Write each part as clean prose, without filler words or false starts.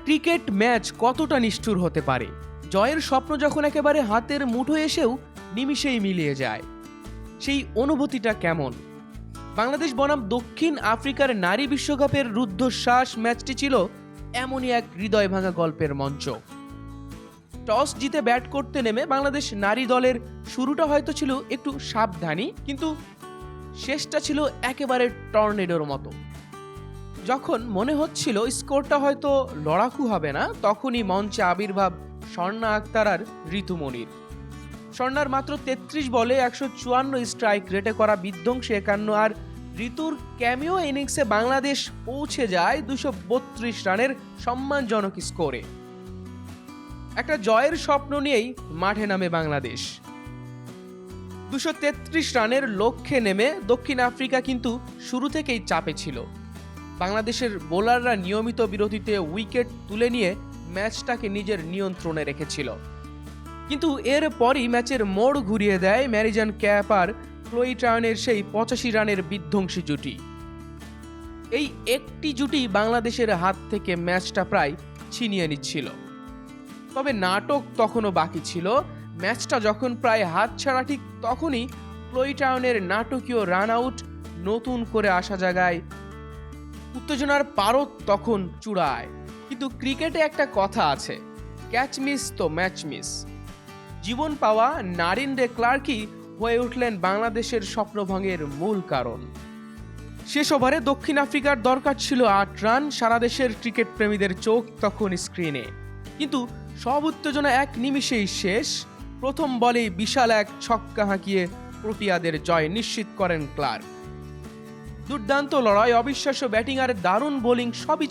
Cricket match কতটা নিষ্ঠুর হতে পারে, জয়ের স্বপ্ন যখন একেবারে হাতের মুঠোয় এসেও নিমিষেই মিলিয়ে যায়, সেই অনুভূতিটা কেমন? বাংলাদেশ বনাম দক্ষিণ আফ্রিকার নারী বিশ্বকাপের রুদ্ধশ্বাস ম্যাচটি ছিল এমনই এক হৃদয় ভাঙা গল্পের মঞ্চ। টস জিতে ব্যাট করতে নেমে বাংলাদেশ নারী দলের শুরুটা হয়তো ছিল একটু সাবধানী, কিন্তু শেষটা ছিল একেবারে টর্নেডোর মতো। যখন মনে হচ্ছিল স্কোরটা হয়তো লড়াকু হবে না, তখনই মঞ্চে আবির্ভাব স্বর্ণা আক্তার আর ঋতুমণির। স্বর্ণার মাত্র ৩৩ বলে ১৫৪ স্ট্রাইক রেটে করা বিধ্বংসী ৫১ আর ঋতুর ক্যামিও ইনিংসে বাংলাদেশ পৌঁছে যায় ২৩২ রানের সম্মানজনক স্কোরে। একটা জয়ের স্বপ্ন নিয়েই মাঠে নামে বাংলাদেশ। ২৩৩ রানের লক্ষ্যে নেমে দক্ষিণ আফ্রিকা কিন্তু শুরু থেকেই চাপে ছিল। বাংলাদেশের বোলাররা নিয়মিত বিরতিতে উইকেট তুলে নিয়ে ম্যাচটাকে নিজের নিয়ন্ত্রণে রেখেছিল, কিন্তু এরপরই ম্যাচের মোড় ঘুরিয়ে দেয় ম্যারিজান ক্যাপ আর ক্লোই ট্রায়নের সেই ৮৫ রানের বিধ্বংসী জুটি। এই একটি জুটি বাংলাদেশের হাত থেকে ম্যাচটা প্রায় ছিনিয়ে নিচ্ছিল। তবে নাটক তখনও বাকি ছিল। ম্যাচটা যখন প্রায় হাতছাড়া, ঠিক তখনই ক্লোই ট্রায়নের নাটকীয় রান আউট নতুন করে আসা জায়গায় উত্তেজনার পারদ তখন চূড়ায়। কিন্তু ক্রিকেটে একটা কথা আছে, ক্যাচ মিস তো ম্যাচ মিস। জীবন পাওয়া নারিন ডে ক্লার্কই হয়ে উঠলেন বাংলাদেশের স্বপ্নভঙ্গের মূল কারণ। শেষ ওভারে দক্ষিণ আফ্রিকার দরকার ছিল ৮ রান। সারা দেশের ক্রিকেট প্রেমীদের চোখ তখন স্ক্রিনে, কিন্তু সব উত্তেজনা এক নিমিষেই শেষ। প্রথম বলেই বিশাল এক ছক্কা হাঁকিয়ে প্রোটিয়াদের জয় নিশ্চিত করেন ক্লার্ক। দুর্দান্ত লড়াই, অবিশ্বাস্য ব্যাটিং আর দারুণ বোলিং সবই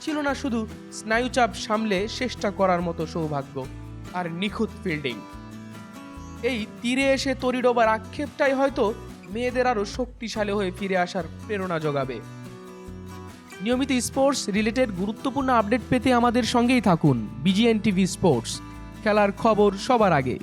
ছিল না শুধু স্নায়ুচাপ সামলে শেষটা করার মতো সৌভাগ্য আর নিখুঁত ফিল্ডিং। এই তীরে এসে তরি ডোবার আক্ষেপটাই হয়তো মেয়েদের আরও শক্তিশালী হয়ে ফিরে আসার প্রেরণা যোগাবে। নিয়মিত স্পোর্টস রিলেটেড গুরুত্বপূর্ণ আপডেট পেতে আমাদের সঙ্গেই থাকুন। বিজিএন টিভি স্পোর্টস, খেলার খবর সবার আগে।